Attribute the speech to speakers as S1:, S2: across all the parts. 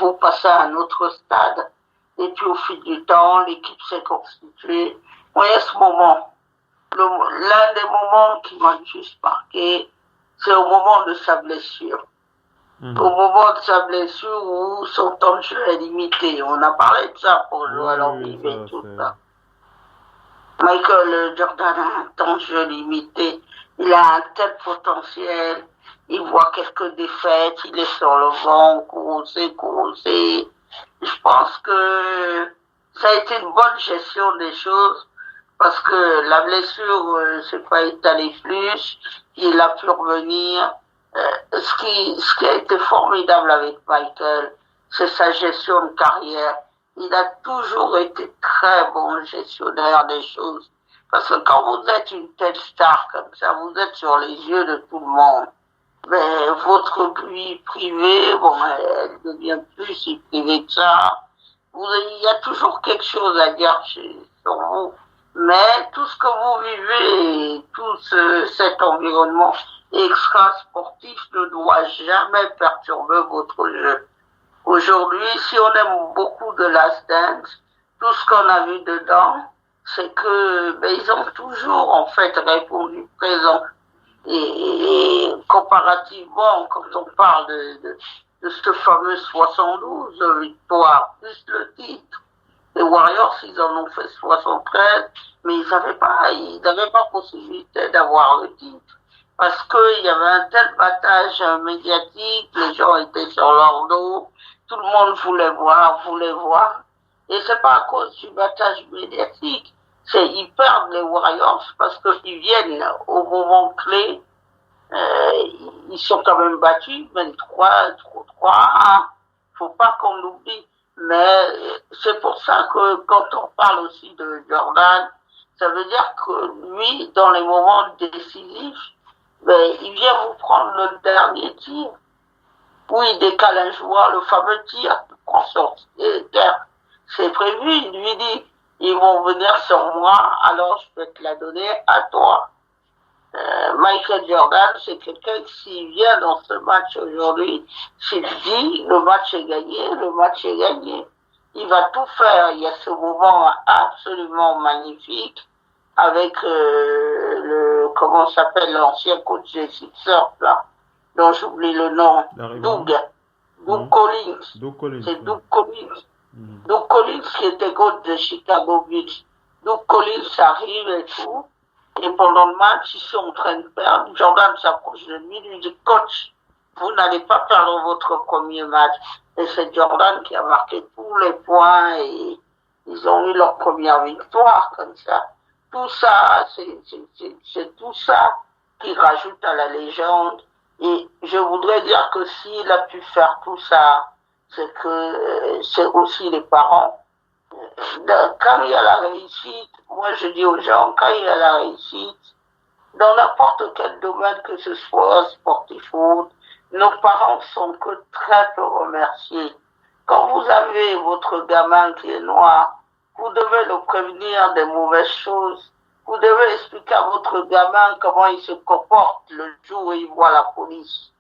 S1: faut passer à un autre stade. Et puis au fil du temps, l'équipe s'est constituée. Moi, il y a ce moment, l'un des moments qui m'a le plus marqué, c'est au moment de sa blessure. Au moment de sa blessure où son temps de jeu est limité. On a parlé de ça pour jouer à l'envie et tout ça. Michael Jordan a un temps de jeu limité. Il a un tel potentiel. Il voit quelques défaites. Il est sur le banc, courser. Je pense que ça a été une bonne gestion des choses parce que la blessure s'est pas étalée plus. Il a pu revenir. Ce qui a été formidable avec Michael, c'est sa gestion de carrière. Il a toujours été très bon gestionnaire des choses. Parce que quand vous êtes une telle star comme ça, vous êtes sur les yeux de tout le monde. Mais votre vie privée, bon, elle devient plus si privée que ça. Il y a toujours quelque chose à dire sur vous. Mais tout ce que vous vivez, tout cet environnement extra-sportif ne doit jamais perturber votre jeu. Aujourd'hui, si on aime beaucoup de Last Dance, tout ce qu'on a vu dedans, c'est que ils ont toujours en fait répondu présent. Et comparativement, quand on parle de ce fameux 72 victoires, plus le titre, les Warriors, ils en ont fait 73, mais ils n'avaient pas possibilité d'avoir le titre. Parce qu'il y avait un tel battage médiatique, les gens étaient sur leur dos, tout le monde voulait voir. Et c'est pas à cause du battage médiatique, ils perdent les Warriors parce qu'ils viennent au moment clé, ils sont quand même battus, 23-1, faut pas qu'on l'oublie. Mais c'est pour ça que quand on parle aussi de Jordan, ça veut dire que lui, dans les moments décisifs, il vient vous prendre le dernier tir, où il décale un joueur, le fameux tir, il prend sur terre. C'est prévu, il lui dit, ils vont venir sur moi, alors je vais te la donner à toi. Michael Jordan, c'est quelqu'un qui s'il vient dans ce match aujourd'hui, s'il dit, le match est gagné, le match est gagné. Il va tout faire. Il y a ce moment absolument magnifique avec comment s'appelle l'ancien coach des Sixers, là, dont j'oublie le nom, Doug Collins. C'est Doug Collins. Doug Collins qui était coach de Chicago Bulls. Doug Collins arrive et tout. Et pendant le match, ils sont en train de perdre. Jordan s'approche de lui, lui dit, coach, vous n'allez pas perdre votre premier match. Et c'est Jordan qui a marqué tous les points et ils ont eu leur première victoire comme ça. Tout ça, c'est tout ça qui rajoute à la légende. Et je voudrais dire que s'il a pu faire tout ça, c'est que c'est aussi les parents. Quand il y a la réussite, moi je dis aux gens, quand il y a la réussite, dans n'importe quel domaine que ce soit, sportif ou autre, nos parents sont que très peu remerciés. Quand vous avez votre gamin qui est noir, vous devez le prévenir des mauvaises choses. Vous devez expliquer à votre gamin comment il se comporte le jour où il voit la police.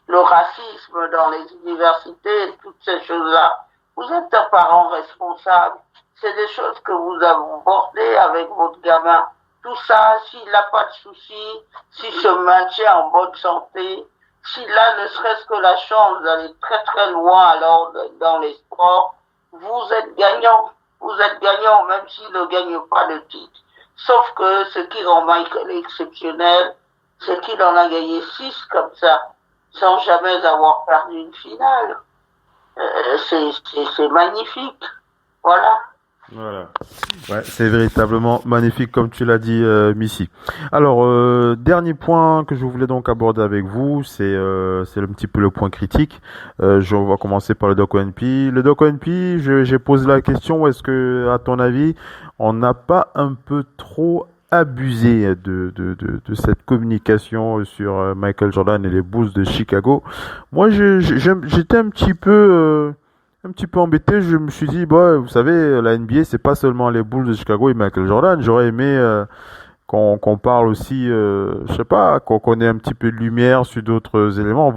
S1: Le racisme dans les universités, toutes ces choses-là. Vous êtes un parent responsable. C'est des choses que vous abordez avec votre gamin. Tout ça, s'il n'a pas de soucis, s'il se maintient en bonne santé, s'il a ne serait-ce que la chance d'aller très très loin alors dans les sports, vous êtes gagnant. Vous êtes gagnant même s'il ne gagne pas le titre. Sauf que ce qui rend Michael exceptionnel, c'est qu'il en a gagné 6 comme ça, sans jamais avoir perdu une finale. C'est magnifique. Voilà.
S2: Voilà. Ouais, c'est véritablement magnifique comme tu l'as dit, Missy. Alors, dernier point que je voulais donc aborder avec vous, c'est un petit peu le point critique. On va commencer par le Doc ONP. Le Doc ONP, j'ai posé la question, est-ce que, à ton avis, on n'a pas un peu trop abusé de cette communication sur Michael Jordan et les Bulls de Chicago? Moi, j'étais un petit peu embêté. Je me suis dit, bah, vous savez, la NBA, c'est pas seulement les Bulls de Chicago et Michael Jordan. J'aurais aimé qu'on parle aussi, je sais pas, qu'on ait un petit peu de lumière sur d'autres éléments.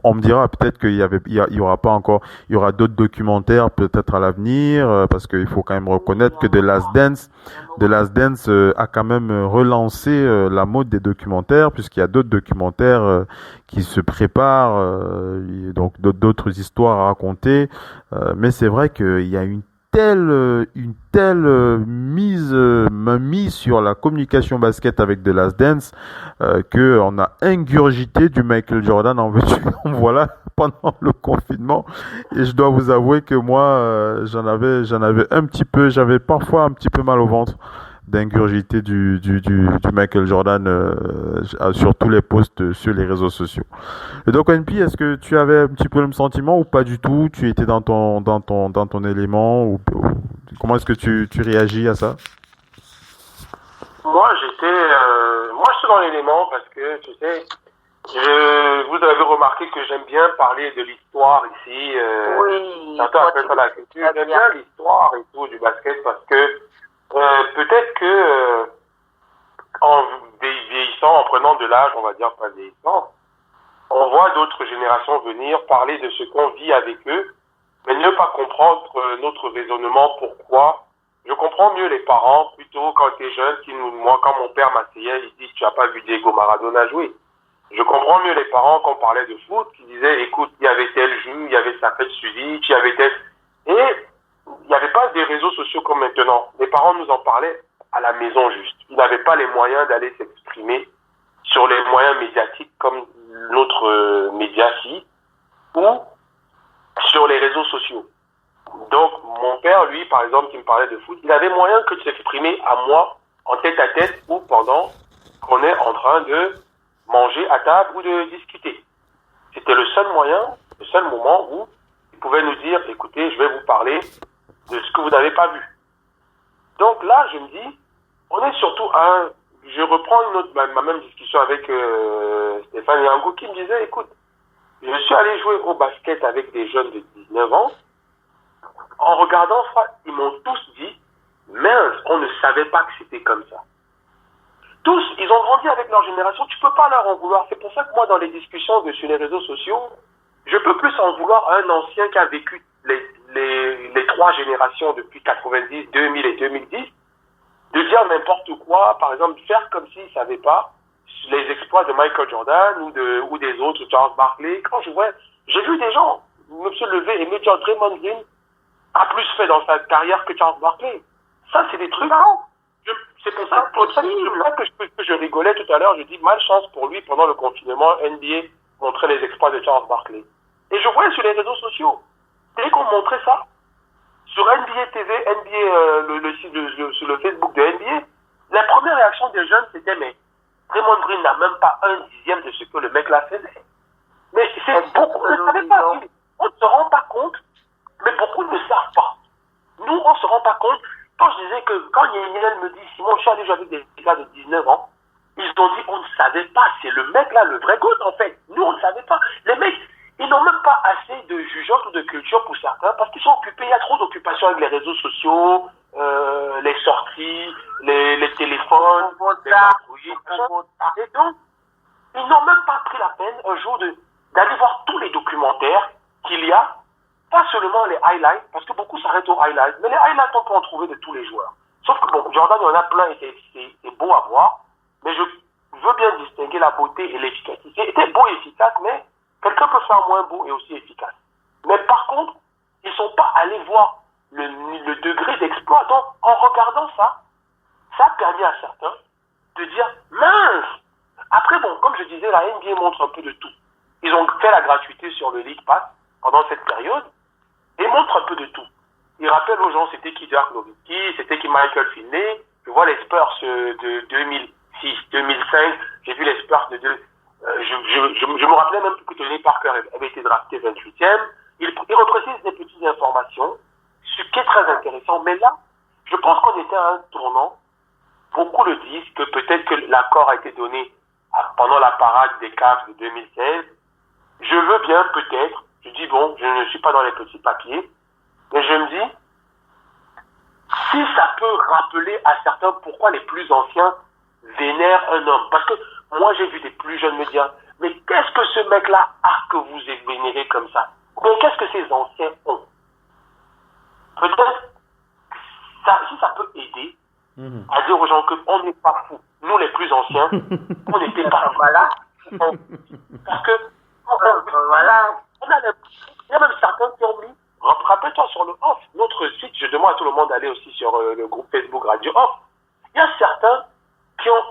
S2: On me dira peut-être il y aura pas encore, il y aura d'autres documentaires peut-être à l'avenir, parce qu'il faut quand même reconnaître que The Last Dance a quand même relancé la mode des documentaires, puisqu'il y a d'autres documentaires qui se préparent, donc d'autres histoires à raconter. Mais c'est vrai qu'il y a une telle mise sur la communication basket avec The Last Dance que on a ingurgité du Michael Jordan en veux-tu en voilà pendant le confinement, et je dois vous avouer que moi j'en avais un petit peu, j'avais parfois un petit peu mal au ventre d'ingurgiter du Michael Jordan sur tous les posts sur les réseaux sociaux. Et donc, NP, est-ce que tu avais un petit peu le même sentiment ou pas du tout? Tu étais dans ton élément ou comment est-ce que tu réagis à ça?
S3: Moi, j'étais dans l'élément parce que, tu sais, vous avez remarqué que j'aime bien parler de l'histoire ici.
S1: Oui,
S3: Certains appellent ça la culture. J'aime bien l'histoire et tout du basket parce que peut-être que en vieillissant, en prenant de l'âge, on va dire pas vieillissant, on voit d'autres générations venir parler de ce qu'on vit avec eux, mais ne pas comprendre notre raisonnement, pourquoi. Je comprends mieux les parents, plutôt quand tu es jeune, moi, quand mon père m'asseyait, il dit, tu n'as pas vu Diego Maradona jouer. Je comprends mieux les parents quand on parlait de foot, qui disaient, écoute, il y avait tel jeu, il y avait sa fête suivie, il y avait tel... Et il n'y avait pas des réseaux sociaux comme maintenant. Les parents nous en parlaient à la maison juste. Ils n'avaient pas les moyens d'aller s'exprimer sur les moyens médiatiques comme notre média-ci ou sur les réseaux sociaux. Donc, mon père, lui, par exemple, qui me parlait de foot, il avait moyen que de s'exprimer à moi en tête à tête ou pendant qu'on est en train de manger à table ou de discuter. C'était le seul moyen, le seul moment où il pouvait nous dire, écoutez, je vais vous parler de ce que vous n'avez pas vu. Donc là, je me dis, on est surtout à... Je reprends ma même discussion avec Stéphane Yango qui me disait, écoute, je suis allé jouer au basket avec des jeunes de 19 ans. En regardant ça, ils m'ont tous dit, mince, on ne savait pas que c'était comme ça. Tous, ils ont grandi avec leur génération, tu peux pas leur en vouloir. C'est pour ça que moi, dans les discussions sur les réseaux sociaux, je peux plus en vouloir à un ancien qui a vécu les trois générations depuis 90, 2000 et 2010, de dire n'importe quoi, par exemple, faire comme s'ils ne savaient pas les exploits de Michael Jordan ou des autres, Charles Barkley. Quand je vois, j'ai vu des gens me lever et me dire Draymond Green a plus fait dans sa carrière que Charles Barkley. Ça, c'est des trucs. C'est pour ça que je rigolais tout à l'heure. Je dis malchance pour lui pendant le confinement. NBA montrait les exploits de Charles Barkley. Et je voyais sur les réseaux sociaux, dès qu'on montrait ça, sur NBA TV, NBA, sur le Facebook de NBA, la première réaction des jeunes, c'était mais Draymond Green n'a même pas un dixième de ce que le mec là faisait. Mais c'est beaucoup ne savaient pas. On ne se rend pas compte, mais beaucoup ne savent pas. Nous, on ne se rend pas compte. Quand je disais que, quand Yéniel me dit, Simon, je suis allé jouer avec des gars de 19 ans, ils ont dit, on ne savait pas, c'est le mec là, le vrai goût en fait. Nous, on ne savait pas. Les mecs, ils n'ont même pas assez de jugeote ou de culture pour certains, parce qu'ils sont occupés, il y a trop d'occupations avec les réseaux sociaux, les sorties, les téléphones, les patrouilles. Et donc, ils n'ont même pas pris la peine un jour d'aller voir tous les documentaires qu'il y a, pas seulement les highlights, parce que beaucoup s'arrêtent aux highlights, mais les highlights, on peut en trouver de tous les joueurs. Sauf que bon, Jordan, il y en a plein et c'est beau à voir, mais je veux bien distinguer la beauté et l'efficacité. C'était beau et efficace, mais quelqu'un peut faire moins beau et aussi efficace. Mais par contre, ils ne sont pas allés voir le degré d'exploit. Donc, en regardant ça, ça a permis à certains de dire, mince! Après, bon, comme je disais, la NBA montre un peu de tout. Ils ont fait la gratuité sur le League Pass pendant cette période et montrent un peu de tout. Ils rappellent aux gens, c'était qui Dirk Nowitzki, c'était qui Michael Finley. Je vois les Spurs de 2006, 2005. J'ai vu les Spurs de... je me rappelais même que Tony Parker avait été drafté 28e. Il reprécise des petites informations, ce qui est très intéressant. Mais là, je pense qu'on était à un tournant. Beaucoup le disent que peut-être que l'accord a été donné pendant la parade des Cavs de 2016. Je veux bien, peut-être. Je dis, bon, je ne suis pas dans les petits papiers. Mais je me dis, si ça peut rappeler à certains pourquoi les plus anciens vénère un homme. Parce que moi, j'ai vu des plus jeunes me dire, mais qu'est-ce que ce mec-là a que vous êtes vénéré comme ça? Ou bien qu'est-ce que ces anciens ont? Peut-être, si ça peut aider à dire aux gens qu'on n'est pas fous. Nous, les plus anciens, on n'était pas fous.
S1: Voilà.
S3: Parce que,
S1: voilà.
S3: Il y a même certains qui ont mis, rappelle-toi sur le off, notre site, je demande à tout le monde d'aller aussi sur le groupe Facebook Radio Off. Il y a certains qui ont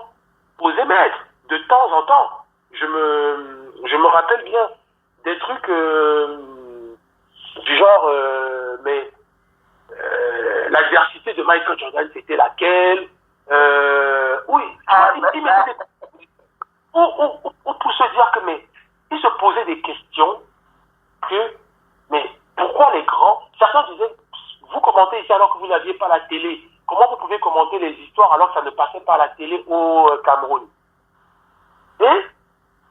S3: osé mettre de temps en temps. Je me rappelle bien des trucs du genre, l'adversité de Michael Jordan, c'était laquelle? Oui, il mettait des... Ou pour se dire que, mais, il se posait des questions mais pourquoi les grands, certains disaient, vous commentez ici alors que vous n'aviez pas la télé, comment vous pouvez commenter les histoires alors que ça ne passait pas à la télé au Cameroun? Et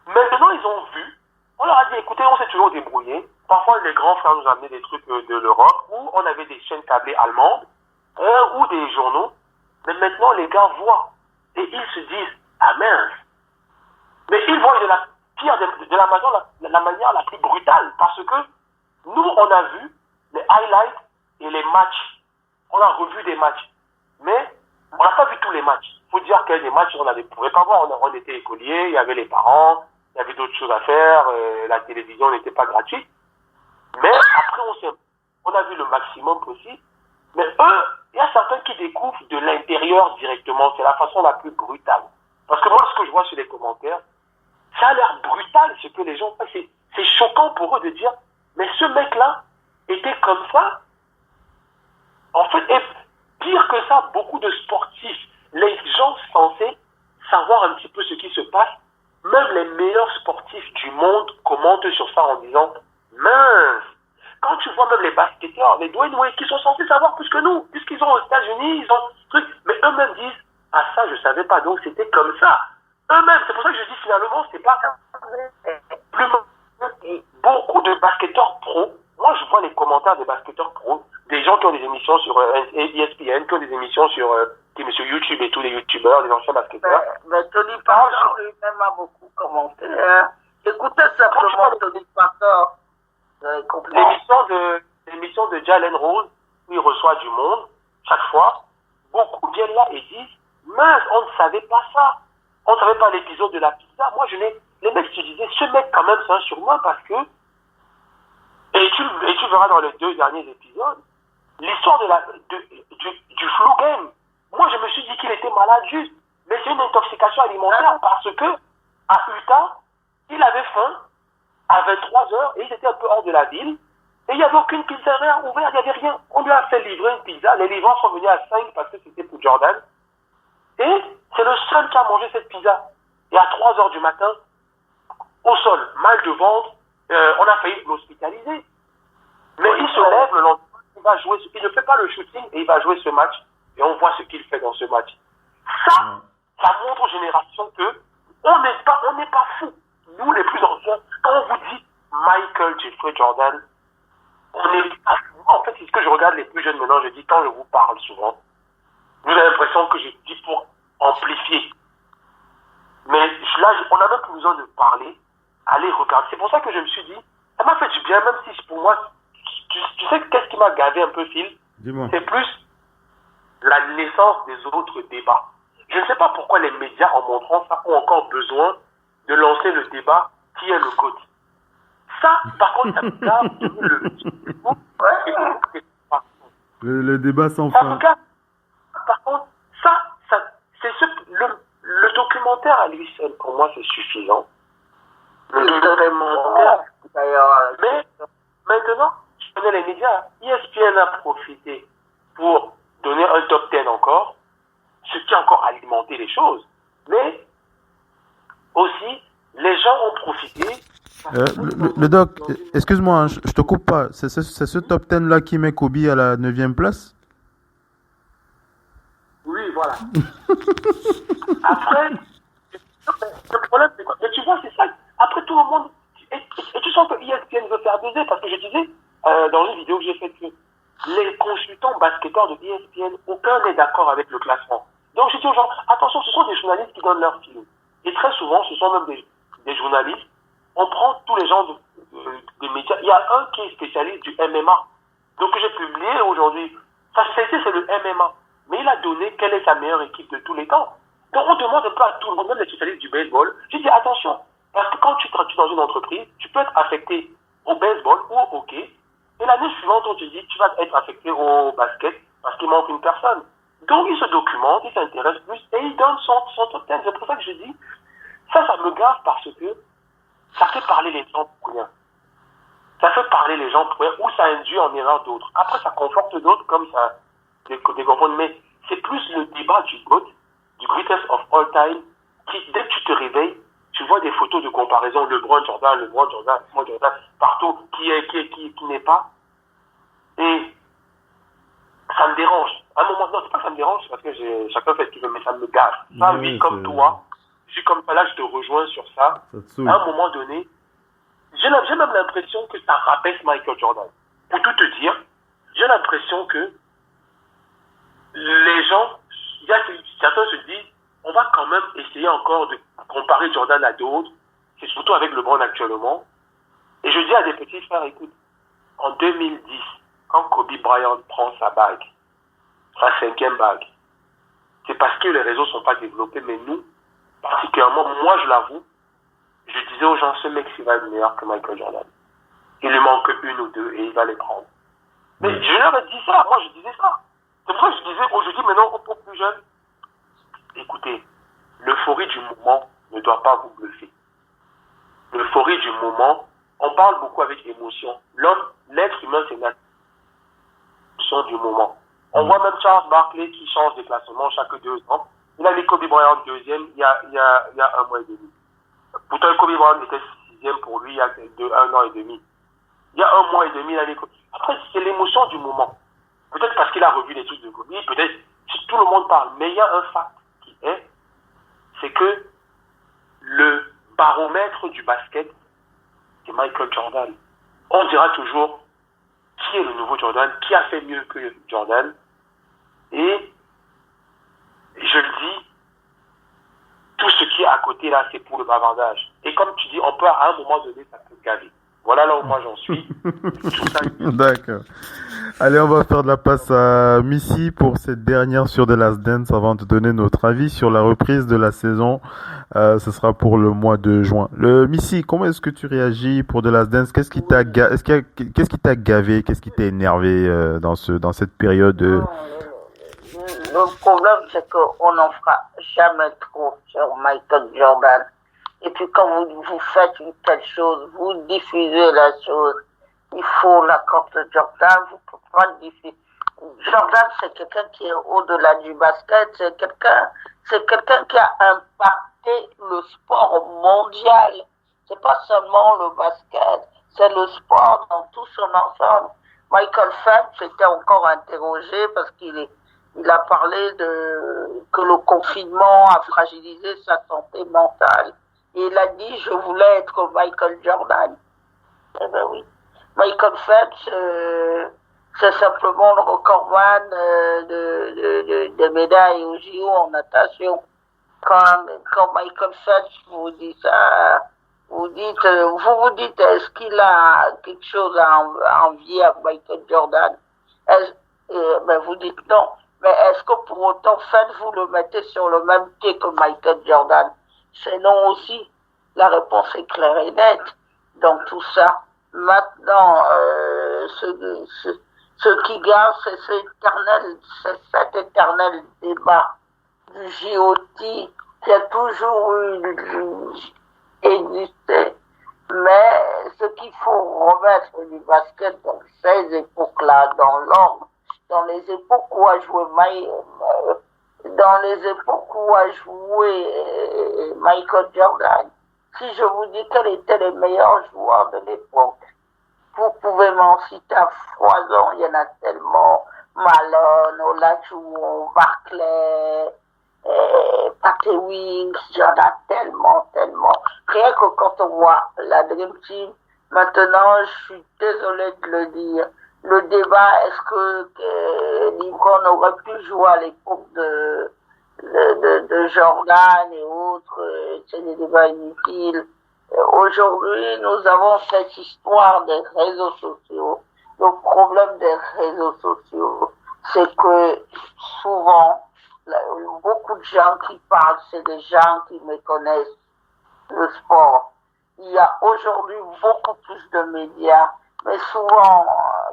S3: maintenant ils ont vu, on leur a dit, écoutez, on s'est toujours débrouillé, parfois les grands frères nous amenaient des trucs de l'Europe, où on avait des chaînes câblées allemandes, ou des journaux, mais maintenant les gars voient, et ils se disent, ah mince, mais ils voient de la pire, de la manière la plus brutale, parce que nous, on a vu les highlights et les matchs. On a revu des matchs. Mais on n'a pas vu tous les matchs. Il faut dire qu'il y a des matchs qu'on ne pouvait pas voir. On était écoliers, il y avait les parents, il y avait d'autres choses à faire, la télévision n'était pas gratuite. Mais après, on a vu le maximum possible. Mais eux, il y a certains qui découvrent de l'intérieur directement. C'est la façon la plus brutale. Parce que moi, ce que je vois sur les commentaires, ça a l'air brutal ce que les gens font. C'est choquant pour eux de dire, mais ce mec-là était comme ça. En fait, et pire que ça, beaucoup de sportifs, les gens censés savoir un petit peu ce qui se passe, même les meilleurs sportifs du monde commentent sur ça en disant, mince, quand tu vois même les basketteurs, les Dwayne Wade, qui sont censés savoir plus que nous, puisqu'ils sont aux États-Unis, ils ont truc, mais eux-mêmes disent, ah ça je savais pas, donc c'était comme ça. Eux-mêmes, c'est pour ça que je dis finalement, c'est pas plus beaucoup de basketteurs pro. Moi, je vois les commentaires des basketteurs pro, des gens qui ont des émissions sur ESPN, qui ont des émissions sur YouTube et tous les YouTubeurs, les anciens basketteurs.
S1: Mais Tony Parker lui-même a beaucoup commenté. Hein. Écoutez simplement Tony Parker.
S3: L'émission de Jalen Rose, où il reçoit du monde, chaque fois, beaucoup viennent là et disent, mince, on ne savait pas ça. On ne savait pas l'épisode de la pizza. Moi, les mecs se disaient, ce mec, quand même, c'est un surnom parce que, et tu verras dans les 2 derniers épisodes, l'histoire du flu game. Moi, je me suis dit qu'il était malade juste. Mais c'est une intoxication alimentaire parce que, à Utah, il avait faim à 23h et il était un peu hors de la ville. Et il n'y avait aucune pizzeria ouverte, il n'y avait rien. On lui a fait livrer une pizza. Les livrants sont venus à 5 parce que c'était pour Jordan. Et c'est le seul qui a mangé cette pizza. Et à 3h du matin, au sol, mal de ventre, on a failli l'hospitaliser. Mais il se lève le lendemain, il ne fait pas le shooting et il va jouer ce match. Et on voit ce qu'il fait dans ce match. Ça montre aux générations que on n'est pas fous. Nous, les plus anciens, quand on vous dit Michael Jeffrey Jordan, on n'est pas fous. En fait, c'est ce que je regarde les plus jeunes maintenant, je dis quand je vous parle souvent, vous avez l'impression que je dis pour amplifier. Mais là, on n'a même plus besoin de parler. Allez, regarde. C'est pour ça que je me suis dit, ça m'a fait du bien, même si pour moi, tu sais qu'est-ce qui m'a gavé un peu, Phil?
S2: Dis-moi.
S3: C'est plus la naissance des autres débats. Je ne sais pas pourquoi les médias, en montrant ça, ont encore besoin de lancer le débat qui est le GOAT. Ça, par contre, ça me garde
S2: le débat sans fin.
S3: Par contre, c'est le documentaire à lui seul, pour moi, c'est suffisant. Le documentaire, d'ailleurs. Mais maintenant, je connais les médias. ESPN a profité pour donner un top 10 encore, ce qui a encore alimenté les choses. Mais aussi, les gens ont profité.
S2: Le doc, excuse-moi, hein, je te coupe pas. C'est ce top 10 là qui met Kobe à la 9e place?
S3: Oui, voilà. Après, le problème, c'est quoi? Et tu vois, c'est ça. Après, tout le monde. Et tu sens que ESPN veut faire baiser, parce que je disais dans une vidéo que j'ai faite que les consultants basketteurs de ESPN, aucun n'est d'accord avec le classement. Donc je dis aux gens, attention, ce sont des journalistes qui donnent leur film. Et très souvent, ce sont même des journalistes. On prend tous les gens des médias. Il y a un qui est spécialiste du MMA. Donc que j'ai publié aujourd'hui. Sa spécialité, c'est le MMA. Mais il a donné quelle est sa meilleure équipe de tous les temps. Donc on demande un peu à tout le monde, même les spécialistes du baseball. Je dis attention, parce que quand tu travailles dans une entreprise, tu peux être affecté au baseball ou au hockey. Et l'année suivante, on te dit tu vas être affecté au basket parce qu'il manque une personne. Donc il se documente, il s'intéresse plus et il donne son top 10. C'est pour ça que je dis, ça me gave parce que ça fait parler les gens pour rien. Ça fait parler les gens pour rien ou ça induit en erreur d'autres. Après, ça conforte d'autres comme ça, des comprendre. Mais c'est plus le débat du GOAT, du greatest of all time, qui, dès que tu te réveilles, tu vois des photos de comparaison, LeBron Jordan, partout, qui n'est pas. Et ça me dérange. À un moment, non, c'est pas que ça me dérange, parce que chacun fait ce qu'il veut, mais ça me gâche. Ça, oui, comme toi, je suis comme ça, là, je te rejoins sur ça. À un moment donné, j'ai même l'impression que ça rabaisse Michael Jordan. Pour tout te dire, j'ai l'impression que les gens, certains se disent, on va quand même essayer encore de comparer Jordan à d'autres, c'est surtout avec LeBron actuellement. Et je dis à des petits frères, écoute, en 2010, quand Kobe Bryant prend sa bague, sa 5e bague, c'est parce que les réseaux ne sont pas développés, mais nous, particulièrement, moi je l'avoue, je disais aux gens, ce mec, il va être meilleur que Michael Jordan. Il lui manque une ou deux et il va les prendre. Mais je leur ai dit ça, moi je disais ça. C'est pour ça que je disais, aujourd'hui, maintenant, aux plus jeunes, écoutez, l'euphorie du moment ne doit pas vous bluffer. L'euphorie du moment, on parle beaucoup avec émotion. L'être humain, c'est l'émotion du moment. On voit même Charles Barkley qui change de classement chaque 2 ans. Il a mis Kobe Bryant 2e il y a un mois et demi. Pourtant, Kobe Bryant était 6e pour lui il y a 1 an et demi. Il y a un mois et demi, il a mis Kobe. Après, c'est l'émotion du moment. Peut-être parce qu'il a revu les trucs de Kobe, peut-être si tout le monde parle. Mais il y a un fact qui est, c'est que le baromètre du basket, c'est Michael Jordan. On dira toujours qui est le nouveau Jordan, qui a fait mieux que Jordan. Et je le dis, tout ce qui est à côté là, c'est pour le bavardage. Et comme tu dis, on peut à un moment donné, ça peut gaver. Voilà là où moi j'en suis.
S2: D'accord. Allez, on va faire de la passe à Missy pour cette dernière sur The Last Dance avant de donner notre avis sur la reprise de la saison. Ce sera pour le mois de juin. Missy, comment est-ce que tu réagis pour The Last Dance? Qu'est-ce qui t'a gavé? Qu'est-ce qui t'a énervé dans cette période?
S1: Le problème, c'est qu'on n'en fera jamais trop sur Michael Jordan. Et puis quand vous faites une telle chose, vous diffusez la chose, il faut l'accord de Jordan, vous ne pouvez pas le diffuser. Jordan, c'est quelqu'un qui est au-delà du basket, c'est quelqu'un qui a impacté le sport mondial. C'est pas seulement le basket, c'est le sport dans tout son ensemble. Michael Phelps était encore interrogé parce qu'il a parlé que le confinement a fragilisé sa santé mentale. Et il a dit, je voulais être Michael Jordan. Eh ben oui. Michael Phelps, c'est simplement le recordman de médailles au JO en natation. Quand Michael Phelps vous dit ça, vous vous dites, est-ce qu'il a quelque chose à envier à Michael Jordan? Ben vous dites non. Mais est-ce que pour autant, Phelps, vous le mettez sur le même pied que Michael Jordan? C'est non aussi. La réponse est claire et nette dans tout ça. Maintenant, ce qui garde, c'est cet éternel débat du JOT qui a toujours existé. Mais ce qu'il faut remettre du basket dans ces époques-là, dans l'ordre, dans les époques où a joué Michael Jordan. Si je vous dis quels étaient les meilleurs joueurs de l'époque, vous pouvez m'en citer à foison, il y en a tellement. Malone, Olajuwon, Barclay, Pat Ewing, il y en a tellement. Rien que quand on voit la Dream Team, maintenant, je suis désolé de le dire, le débat, est-ce que LeBron aurait pu jouer à l'époque de de Jordan et autres, c'est des débats inutiles. Aujourd'hui, nous avons cette histoire des réseaux sociaux. Le problème des réseaux sociaux, c'est que souvent, beaucoup de gens qui parlent, c'est des gens qui méconnaissent le sport. Il y a aujourd'hui beaucoup plus de médias, mais souvent,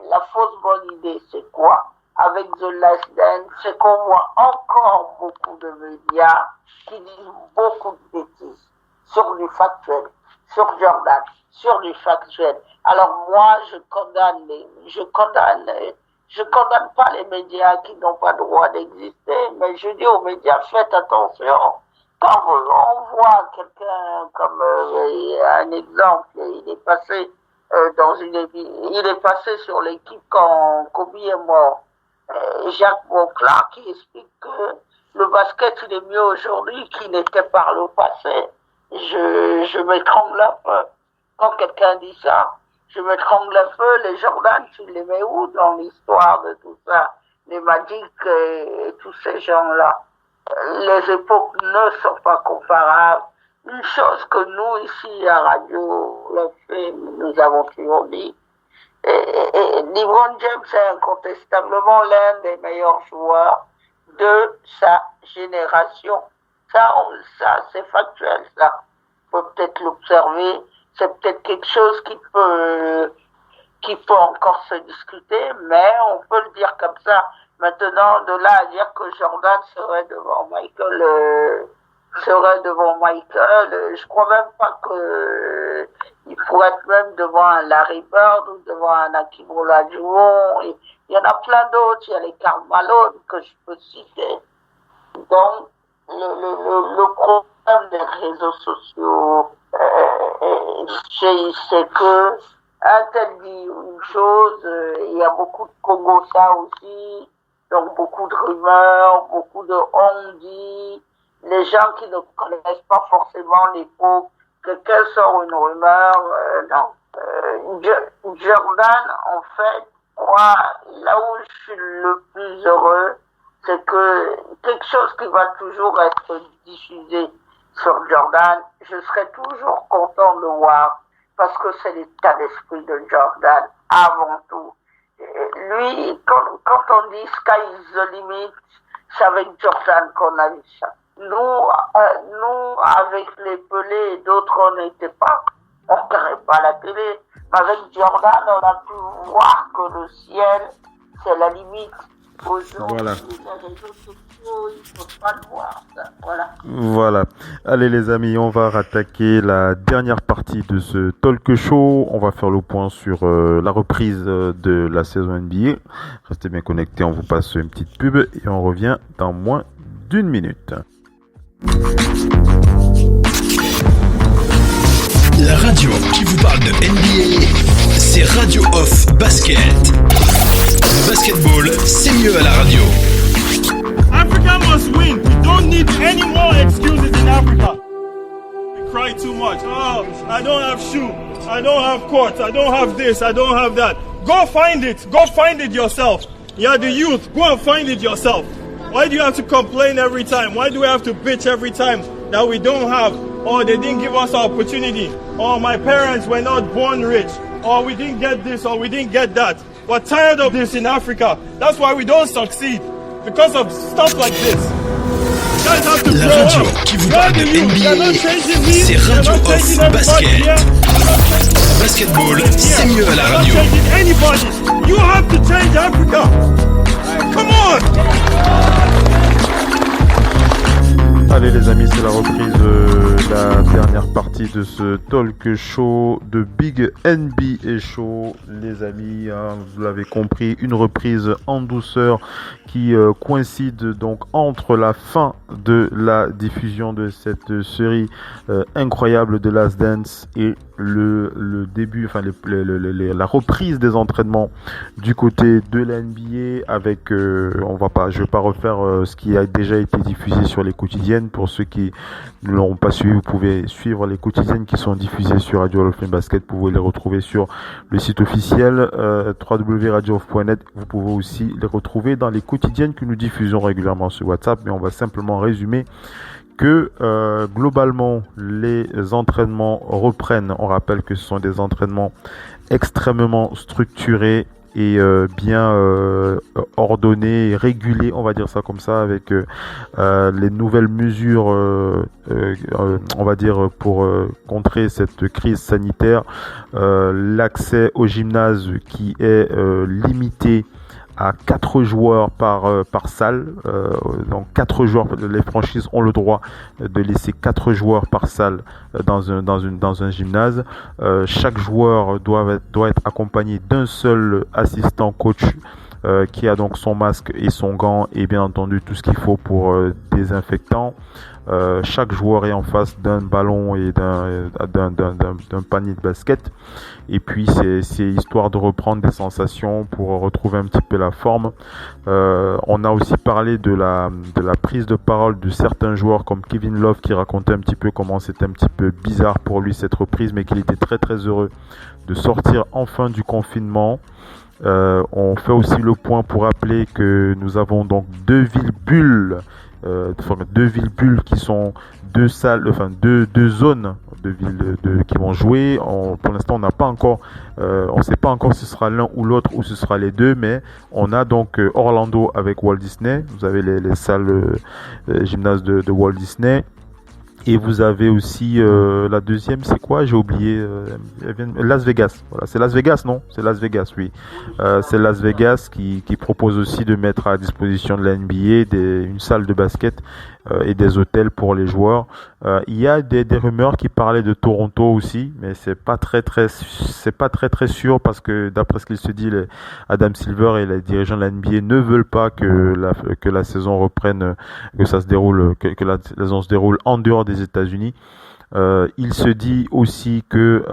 S1: la fausse bonne idée, c'est quoi? Avec The Last Dance, c'est qu'on voit encore beaucoup de médias qui disent beaucoup de bêtises sur du factuel, sur Jordan, sur du factuel. Alors moi, je condamne pas les médias qui n'ont pas le droit d'exister, mais je dis aux médias, faites attention. Quand on voit quelqu'un comme un exemple, il est passé il est passé sur l'équipe quand Kobe est mort. Jacques Bonclar qui explique que le basket il est mieux aujourd'hui qu'il n'était par le passé. Je m'étrangle un peu. Quand quelqu'un dit ça, je m'étrangle un peu. Les Jordan, tu les mets où dans l'histoire de tout ça? Les Magic et tous ces gens-là. Les époques ne sont pas comparables. Une chose que nous, ici, à Radio Le Fait, nous avons toujours dit, et LeBron James est incontestablement l'un des meilleurs joueurs de sa génération. Ça, c'est factuel, ça. On peut peut-être l'observer. C'est peut-être quelque chose qui peut encore se discuter, mais on peut le dire comme ça. Maintenant, de là à dire que Jordan serait devant Michael, je crois même pas que il pourrait être même devant un Larry Bird ou devant un Hakeem Olajuwon. Il y en a plein d'autres. Il y a les Karl Malone que je peux citer. Donc, le problème des réseaux sociaux, c'est que un tel dit une chose, il y a beaucoup de Congo ça aussi, donc beaucoup de rumeurs, beaucoup de on-dit, les gens qui ne connaissent pas forcément l'époque, quelqu'un sort une rumeur, non. Jordan, en fait, moi, là où je suis le plus heureux, c'est que quelque chose qui va toujours être diffusé sur Jordan, je serai toujours content de voir, parce que c'est l'état d'esprit de Jordan, avant tout. Et lui, quand on dit sky is the limit, c'est avec Jordan qu'on a vu ça. Nous, avec les Pelés et d'autres, on n'était pas, on ne regardait pas la télé. Mais avec Jordan, on a pu voir que le ciel, c'est la limite.
S2: Voilà.
S1: Les réseaux sociaux, il ne faut pas le voir, ça. Voilà.
S2: Voilà. Allez les amis, on va rattaquer la dernière partie de ce talk show. On va faire le point sur la reprise de la saison NBA. Restez bien connectés, on vous passe une petite pub et on revient dans moins d'une minute.
S4: La radio qui vous parle de NBA, c'est Radio Off Basket. Le basketball, c'est mieux à la radio.
S5: Africa must win. We don't need any more excuses in Africa. We cry too much. Oh, I don't have shoe. I don't have court. I don't have this. I don't have that. Go find it. Go find it yourself. You're the youth. Go and find it yourself. Why do you have to complain every time? Why do we have to bitch every time that we don't have? Or they didn't give us an opportunity. Or my parents were not born rich. Or we didn't get this or we didn't get that. We're tired of this in Africa. That's why we don't succeed. Because of stuff like this. You guys have to
S4: La
S5: grow
S4: radio
S5: up.
S4: qui vous
S5: You're
S4: parle
S5: the
S4: de
S5: youth. You're not
S4: NBA,
S5: changing me.
S4: c'est
S5: You're
S4: Radio
S5: not
S4: Off
S5: changing anybody
S4: Basket.
S5: here. You're not changing
S4: Basketball,
S5: anybody
S4: c'est
S5: here.
S4: mieux à la
S5: You're not
S4: radio.
S5: changing anybody. You have to change Africa. Come on.
S2: Allez les amis, c'est la reprise, la dernière partie de ce talk show de Big NBA Show. Les amis, vous l'avez compris, une reprise en douceur qui coïncide donc entre la fin de la diffusion de cette série incroyable de Last Dance et le début, enfin la reprise des entraînements du côté de la NBA avec, je vais pas refaire ce qui a déjà été diffusé sur les quotidiennes pour ceux qui ne l'auront pas suivi. vous pouvez suivre les quotidiennes qui sont diffusées sur Radio Hall of Fame Basket. Vous pouvez les retrouver sur le site officiel www.radiooff.net. Vous pouvez aussi les retrouver dans les quotidiennes que nous diffusons régulièrement sur WhatsApp. Mais on va simplement résumer que globalement les entraînements reprennent. On rappelle que ce sont des entraînements extrêmement structurés et bien ordonnés, régulés, on va dire ça comme ça, avec les nouvelles mesures, on va dire, pour contrer cette crise sanitaire, l'accès au gymnase qui est limité à 4 joueurs par salle. Donc 4 joueurs, les franchises ont le droit de laisser 4 joueurs par salle dans un gymnase. Chaque joueur doit être accompagné d'un seul assistant coach qui a donc son masque et son gant et bien entendu tout ce qu'il faut pour désinfectant. Chaque joueur est en face d'un ballon et d'un panier de basket. Et puis c'est histoire de reprendre des sensations pour retrouver un petit peu la forme. On a aussi parlé de la prise de parole de certains joueurs comme Kevin Love qui racontait un petit peu comment c'était un petit peu bizarre pour lui cette reprise, mais qu'il était très très heureux de sortir enfin du confinement. On fait aussi le point pour rappeler que nous avons donc deux villes bulles qui sont deux salles, enfin deux zones de villes qui vont jouer. Pour l'instant, on n'a pas encore, on sait pas encore si ce sera l'un ou l'autre ou ce sera les deux, mais on a donc Orlando avec Walt Disney. Vous avez les salles gymnase de Walt Disney. Et vous avez aussi la deuxième, c'est quoi? J'ai oublié. Las Vegas. Voilà, c'est Las Vegas, non? C'est Las Vegas, oui. C'est Las Vegas qui propose aussi de mettre à disposition de la NBA une salle de basket et des hôtels pour les joueurs. Il y a des rumeurs qui parlaient de Toronto aussi, mais c'est pas très sûr parce que d'après ce qu'il se dit, Adam Silver et les dirigeants de la NBA ne veulent pas que la saison reprenne, que la saison se déroule en dehors des États-Unis. Il se dit aussi que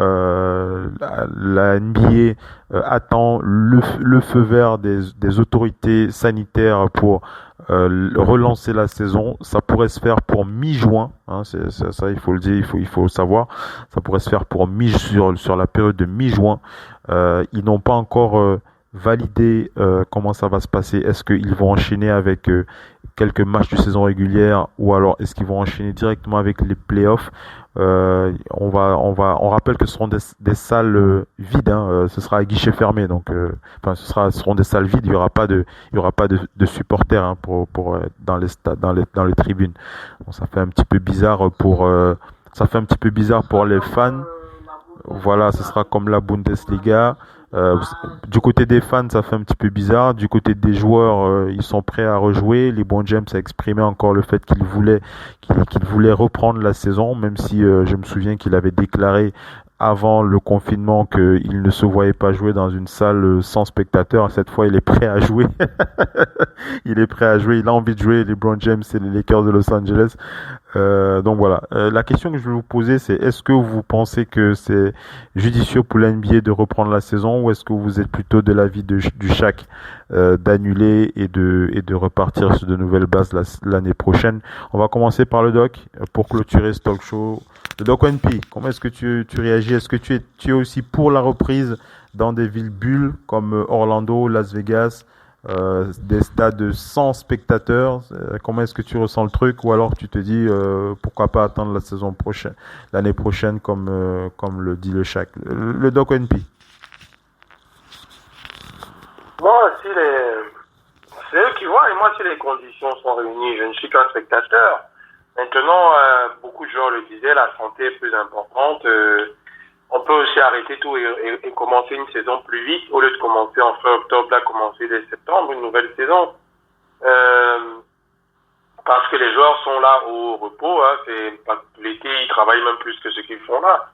S2: la NBA attend le feu vert des autorités sanitaires pour relancer la saison. Ça pourrait se faire pour mi-juin, hein, ça il faut le dire, il faut le savoir. Ça pourrait se faire pour sur la période de mi-juin. Ils n'ont pas encore validé comment ça va se passer. Est-ce qu'ils vont enchaîner avec quelques matchs de saison régulière ou alors est-ce qu'ils vont enchaîner directement avec les playoffs? On rappelle que ce seront des salles vides, hein, ce sera à guichet fermé, donc ce seront des salles vides. Il y aura pas de supporters, hein, pour dans les stades, dans les tribunes. Donc, ça fait un petit peu bizarre pour les fans. Voilà, ce sera comme la Bundesliga. Du côté des fans, ça fait un petit peu bizarre. Du côté des joueurs, ils sont prêts à rejouer. LeBron James a exprimé encore le fait qu'il voulait reprendre la saison, même si je me souviens qu'il avait déclaré avant le confinement qu'il ne se voyait pas jouer dans une salle sans spectateurs. Cette fois, il est prêt à jouer. Il est prêt à jouer. Il a envie de jouer. LeBron James et les Lakers de Los Angeles. Donc voilà. La question que je vais vous poser, c'est est-ce que vous pensez que c'est judicieux pour la NBA de reprendre la saison ou est-ce que vous êtes plutôt de l'avis du Shaq d'annuler et de repartir sur de nouvelles bases l'année prochaine? On va commencer par le Doc pour clôturer ce talk show. Le Doc NP, comment est-ce que tu réagis? Est-ce que tu es aussi pour la reprise dans des villes bulles comme Orlando, Las Vegas, des stades sans spectateurs? Comment est-ce que tu ressens le truc? Ou alors tu te dis pourquoi pas attendre l'année prochaine comme le dit le Shaq? Le Doc NP.
S3: Moi, c'est eux qui voient, et moi, si les conditions sont réunies, je ne suis qu'un spectateur. Maintenant, beaucoup de gens le disaient, la santé est plus importante. On peut aussi arrêter tout et commencer une saison plus vite, au lieu de commencer en fin octobre, là, commencer dès septembre, une nouvelle saison. Parce que les joueurs sont là au repos, hein, l'été, ils travaillent même plus que ce qu'ils font là.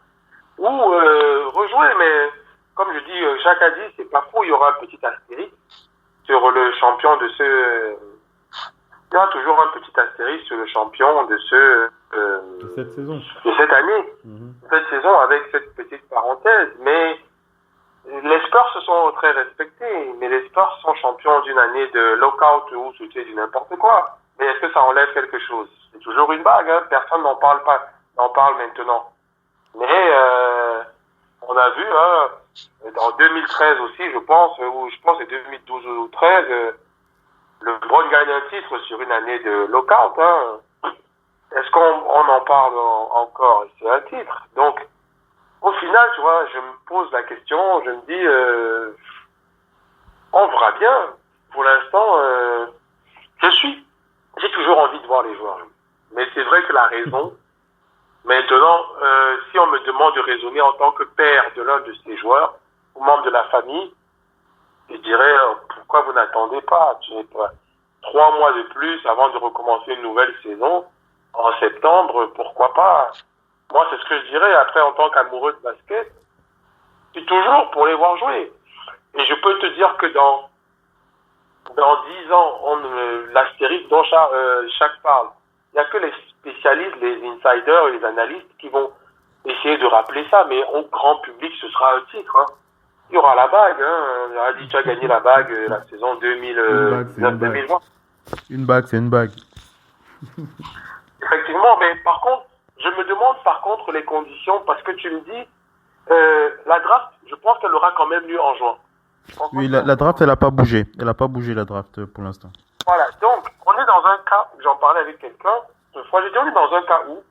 S3: Ou rejouer, mais comme je dis, chaque a dit, c'est pas faux, il y aura un petit astérisque sur le champion de ce... Il y a toujours un petit astérisque sur le champion de
S2: cette saison.
S3: De cette année. Cette saison avec cette petite parenthèse. Mais les Spurs se sont très respectés. Mais les Spurs sont champions d'une année de lockout ou c'était du n'importe quoi. Mais est-ce que ça enlève quelque chose? C'est toujours une bague, hein. Personne n'en parle pas. on en parle maintenant. Mais on a vu, en 2013 aussi, je pense, ou je pense que c'est 2012 ou 2013, le LeBron gagne un titre sur une année de lockout. Est-ce qu'on en parle encore? C'est un titre. Donc, au final, tu vois, je me pose la question, je me dis, on verra bien. Pour l'instant, j'ai toujours envie de voir les joueurs. Mais c'est vrai que la raison, maintenant, si on me demande de raisonner en tant que père de l'un de ces joueurs, ou membre de la famille, je dirais, pourquoi vous n'attendez pas? Tu n'es pas 3 mois de plus avant de recommencer une nouvelle saison en septembre, pourquoi pas? Moi, c'est ce que je dirais. Après, en tant qu'amoureux de basket, c'est toujours pour les voir jouer. Et je peux te dire que dans 10 ans, l'astérisque dont chaque parle, il n'y a que les spécialistes, les insiders et les analystes qui vont essayer de rappeler ça. Mais au grand public, ce sera un titre. Il y aura la bague. On a dit, tu as gagné la bague la saison 2019-2020.
S2: Une bague, c'est une bague.
S3: Effectivement, mais par contre, je me demande par contre les conditions, parce que tu me dis, la draft, je pense qu'elle aura quand même lieu en juin.
S2: Oui, la draft, elle n'a pas bougé. Elle n'a pas bougé, la draft, pour l'instant.
S3: Voilà, donc, on est dans un cas, j'en parlais avec quelqu'un, une fois, j'ai dit, on est dans un cas où,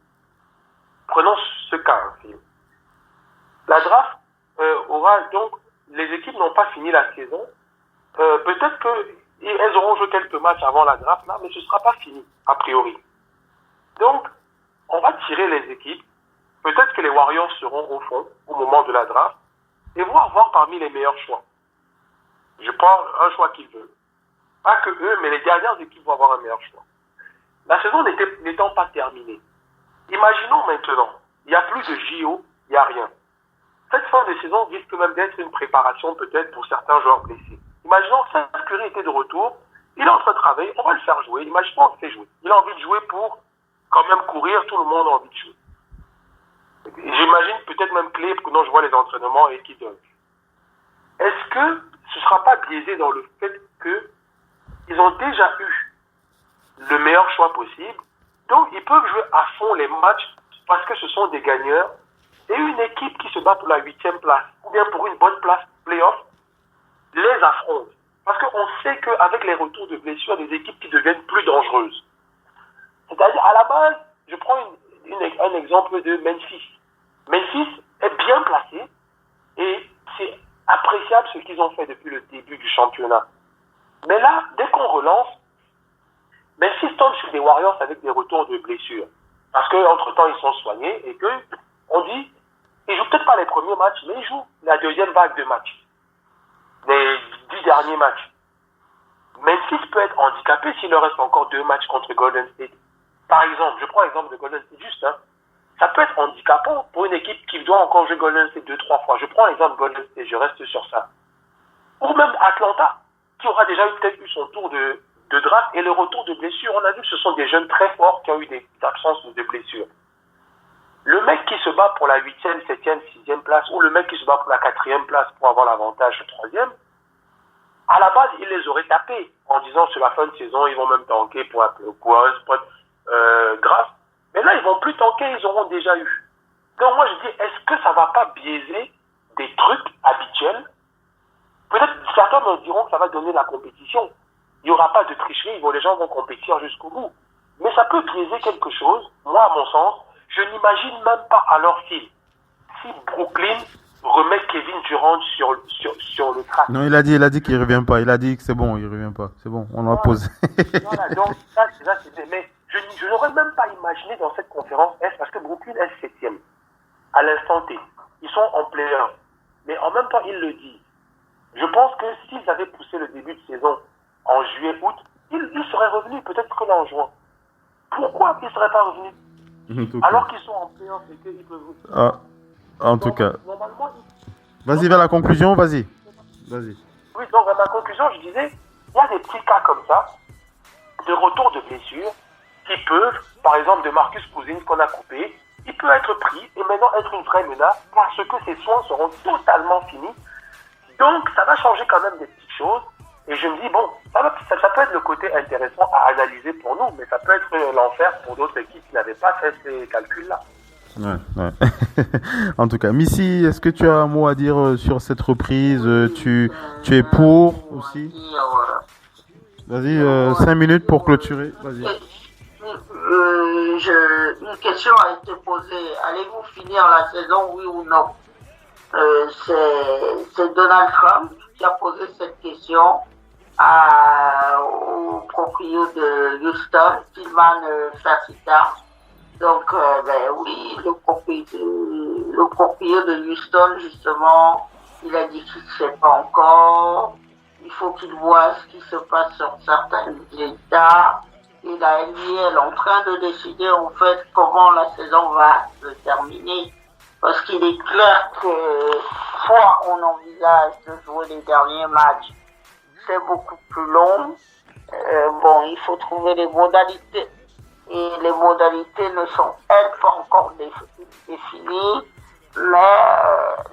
S3: prenons ce cas, la draft aura, donc, les équipes n'ont pas fini la saison, peut-être qu'elles auront joué quelques matchs avant la draft, là, mais ce ne sera pas fini, a priori. Donc, on va tirer les équipes, peut-être que les Warriors seront au fond, au moment de la draft, et voir parmi les meilleurs choix. Je prends un choix qu'ils veulent. Pas que eux, mais les dernières équipes vont avoir un meilleur choix. La saison n'étant pas terminée. Imaginons maintenant, il n'y a plus de JO, il n'y a rien. Cette fin de saison risque même d'être une préparation peut-être pour certains joueurs blessés. Imaginons que Steph Curry était de retour, il est en train de travailler, on va le faire jouer. Imaginons qu'on le fait jouer. Il a envie de jouer pour quand même courir, tout le monde a envie de jouer. J'imagine peut-être même Clay, quand je vois les entraînements et qui donne. Est-ce que ce ne sera pas biaisé dans le fait qu'ils ont déjà eu le meilleur choix possible, donc ils peuvent jouer à fond les matchs parce que ce sont des gagneurs, et une équipe qui se bat pour la 8e place, ou bien pour une bonne place playoff, les affronte. Parce qu'on sait qu'avec les retours de blessures, des équipes qui deviennent plus dangereuses. C'est-à-dire, à la base, je prends un exemple de Memphis. Memphis est bien placé, et c'est appréciable ce qu'ils ont fait depuis le début du championnat. Mais là, dès qu'on relance, Memphis tombe sur des Warriors avec des retours de blessures. Parce qu'entre-temps, ils sont soignés et qu'on dit, ils jouent peut-être pas les premiers matchs, mais ils jouent la deuxième vague de matchs. Les 10 derniers matchs. Memphis peut être handicapé s'il leur reste encore 2 matchs contre Golden State. Par exemple, je prends l'exemple de Golden State juste, ça peut être handicapant pour une équipe qui doit encore jouer Golden State 2-3 fois. Je prends l'exemple de Golden State, je reste sur ça. Ou même Atlanta, qui aura déjà peut-être eu son tour de draft et le retour de blessure. On a vu que ce sont des jeunes très forts qui ont eu des absences de blessures. Le mec qui se bat pour la 8e, 7e, 6e place, ou le mec qui se bat pour la 4e place pour avoir l'avantage 3e, à la base, il les aurait tapés en disant sur la fin de saison, ils vont même tanker pour un spot grave. Mais là, ils vont plus tanker, ils auront déjà eu. Donc moi, je dis, est-ce que ça va pas biaiser des trucs habituels? Peut-être certains me diront que ça va donner la compétition. Il n'y aura pas de tricherie, les gens vont compétir jusqu'au bout. Mais ça peut biaiser quelque chose. Moi, à mon sens, je n'imagine même pas à leur fil si Brooklyn remet Kevin Durant sur le track.
S2: Non, il a dit qu'il revient pas. Il a dit que c'est bon, il revient pas. C'est bon, on l'a posé.
S3: Voilà, donc ça, c'est mais je n'aurais même pas imaginé dans cette conférence S, parce que Brooklyn est 7e à l'instant T. Ils sont en play-off. Mais en même temps, ils le disent. Je pense que s'ils avaient poussé le début de saison en juillet, août, ils seraient revenus, peut-être que là en juin. Pourquoi ils ne seraient pas revenus alors qu'ils sont en play-off et qu'ils peuvent...
S2: En tout cas. Vas-y vers la conclusion, vas-y.
S3: Oui, donc à ma conclusion, je disais, il y a des petits cas comme ça, de retour de blessures, qui peuvent, par exemple de Marcus Cousins qu'on a coupé, il peut être pris et maintenant être une vraie menace parce que ses soins seront totalement finis. Donc ça va changer quand même des petites choses. Et je me dis, bon, ça peut être le côté intéressant à analyser pour nous, mais ça peut être l'enfer pour d'autres équipes qui n'avaient pas fait ces calculs-là.
S2: Ouais. En tout cas, Missy, est-ce que tu as un mot à dire sur cette reprise? Tu es pour aussi? Vas-y, 5 minutes pour clôturer. Vas-y.
S1: Une question a été posée. Allez-vous finir la saison, oui ou non? C'est Donald Trump qui a posé cette question au propriétaire de Houston, Tillman Fertitta. Donc, oui, le propriétaire de Houston, justement, il a dit qu'il ne sait pas encore. Il faut qu'il voit ce qui se passe sur certains États. Et la NBA est en train de décider, en fait, comment la saison va se terminer. Parce qu'il est clair que soit on envisage de jouer les derniers matchs, c'est beaucoup plus long. Il faut trouver les modalités. Et les modalités ne sont, elles, pas encore définies. Mais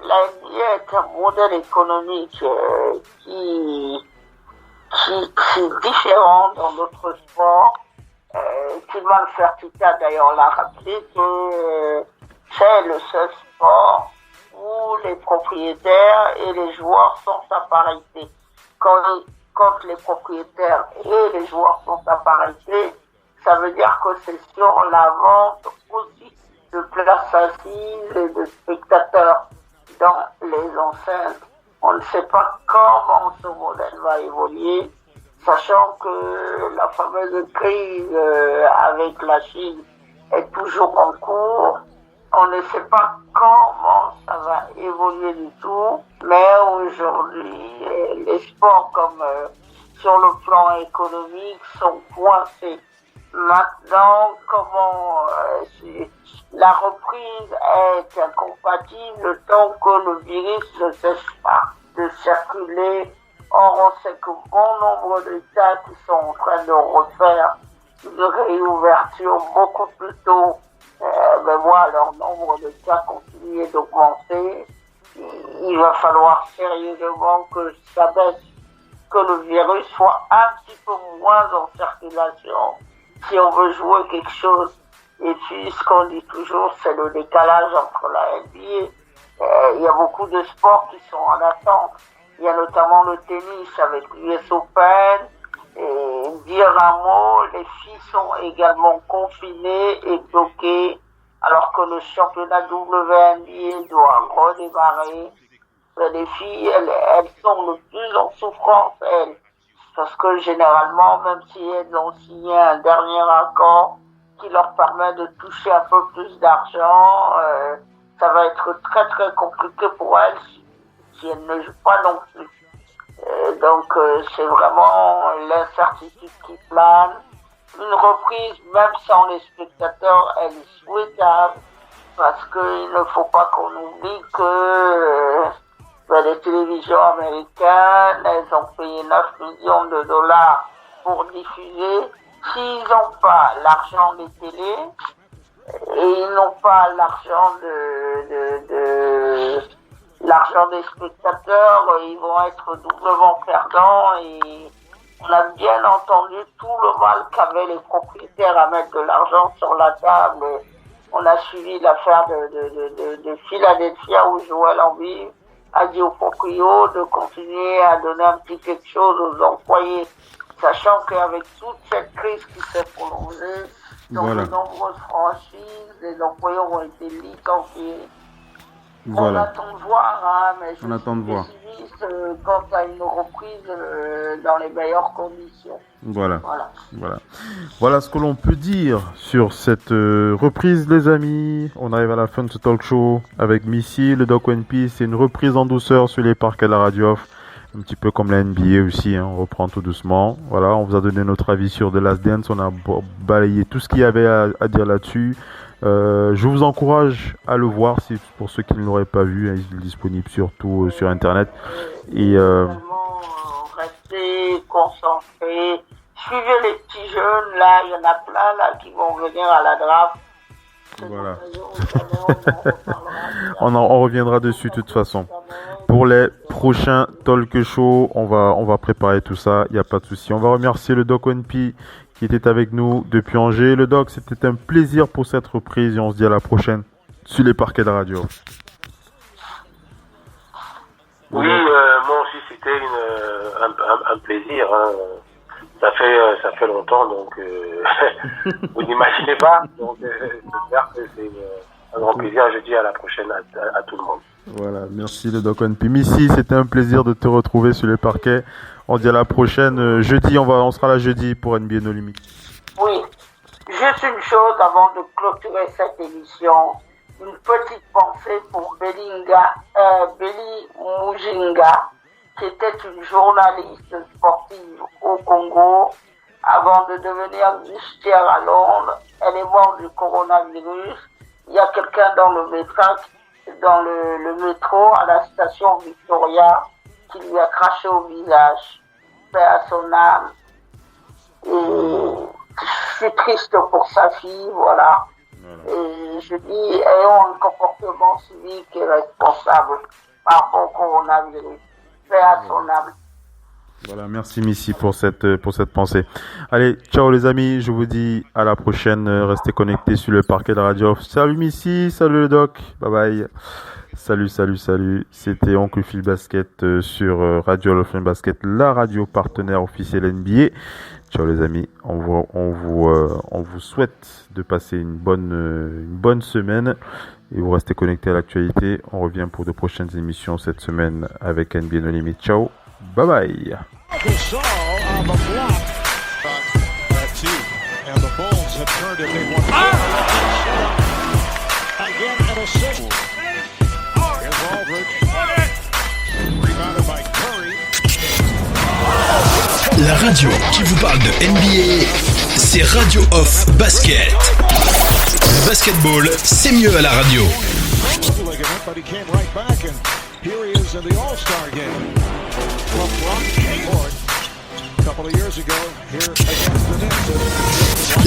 S1: la NBA est un modèle économique qui est différent dans d'autres sports. Tillman Fertitta, d'ailleurs, l'a rappelé que c'est le seul sport où les propriétaires et les joueurs sont à parité. Quand les propriétaires et les joueurs sont à parité, ça veut dire que c'est sur la vente aussi de places assises et de spectateurs dans les enceintes. On ne sait pas comment ce modèle va évoluer, sachant que la fameuse crise avec la Chine est toujours en cours. On ne sait pas comment ça va évoluer du tout, mais aujourd'hui, les sports comme sur le plan économique sont coincés. Maintenant, comment la reprise est incompatible tant que le virus ne cesse pas de circuler. Or, on sait que bon nombre d'États qui sont en train de refaire une réouverture beaucoup plus tôt, leur nombre de cas continue d'augmenter. Il va falloir sérieusement que ça baisse, que le virus soit un petit peu moins en circulation si on veut jouer quelque chose. Et puis, ce qu'on dit toujours, c'est le décalage entre la NBA. Il y a beaucoup de sports qui sont en attente. Il y a notamment le tennis avec l'US Open. Et dire un mot, les filles sont également confinées et bloquées, alors que le championnat WNBA doit redémarrer. Les filles, elles sont le plus en souffrance, elles. Parce que généralement, même si elles ont signé un dernier accord qui leur permet de toucher un peu plus d'argent, ça va être très très compliqué pour elles si elles ne jouent pas non plus. Donc c'est vraiment l'incertitude qui plane. Une reprise, même sans les spectateurs, elle est souhaitable parce qu'il ne faut pas qu'on oublie que les télévisions américaines, elles ont payé 9 millions de dollars pour diffuser. S'ils n'ont pas l'argent des télés et ils n'ont pas l'argent l'argent des spectateurs, ils vont être doublement perdants. Et on a bien entendu tout le mal qu'avaient les propriétaires à mettre de l'argent sur la table. On a suivi l'affaire de Philadelphia où Joel Embiid a dit aux proprios de continuer à donner un petit quelque chose aux employés, sachant qu'avec toute cette crise qui s'est prolongée, dans de nombreuses franchises, les employés ont été licenciés. On attend de voir, mais je suis pessimiste quant à une reprise dans les meilleures conditions.
S2: Voilà ce que l'on peut dire sur cette reprise, les amis. On arrive à la fin de ce talk show avec Missy, le Doc One Piece. C'est une reprise en douceur sur les parquets de la radio off. Un petit peu comme la NBA aussi, hein. On reprend tout doucement. Voilà, on vous a donné notre avis sur The Last Dance. On a balayé tout ce qu'il y avait à dire là-dessus. Je vous encourage à le voir pour ceux qui ne l'auraient pas vu, hein, il est disponible surtout sur internet. Et
S1: restez concentrés, suivez les petits jeunes là, il y en a plein là qui vont venir à la draft.
S2: Voilà. On reviendra dessus de toute façon. Pour les prochains talk shows, on va préparer tout ça, il n'y a pas de souci. On va remercier le Doc One P qui était avec nous depuis Angers. Le Doc, c'était un plaisir pour cette reprise et on se dit à la prochaine. sur les parquets de radio.
S3: Oui, moi aussi c'était un plaisir. Hein. Ça fait longtemps, donc vous n'imaginez pas. Donc j'espère que c'est un grand plaisir. Je dis à la prochaine à tout le monde.
S2: Voilà, merci le Doc NP. Missy, c'était un plaisir de te retrouver sur les parquets. On dit à la prochaine. Jeudi, on sera là jeudi pour NBA No Limit.
S1: Oui, juste une chose avant de clôturer cette émission. Une petite pensée pour Belly Mujinga, qui était une journaliste sportive au Congo. Avant de devenir ministère à Londres, elle est morte du coronavirus. Il y a quelqu'un dans le métro à la station Victoria qui lui a craché au visage. Paix à son âme. Et je suis triste pour sa fille, voilà. Et je dis, ayons un comportement civique et responsable par rapport au coronavirus. Paix à son âme.
S2: Voilà, merci Missy pour cette pensée. Allez, ciao les amis, je vous dis à la prochaine. Restez connectés sur le parquet de Radio. Salut Missy, salut le Doc, bye bye. Salut. C'était Oncle Phil Basket sur Radio Hall of Fame Basket, la radio partenaire officielle NBA. Ciao les amis, on vous souhaite de passer une bonne semaine et vous restez connectés à l'actualité. On revient pour de prochaines émissions cette semaine avec NBA No Limit. Ciao, bye bye.
S4: La radio qui vous parle de NBA, c'est Radio Off Basket. Le basketball, c'est mieux à la radio.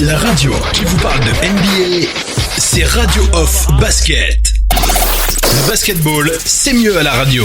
S4: La radio qui vous parle de NBA, c'est Radio Off Basket. Le basketball, c'est mieux à la radio.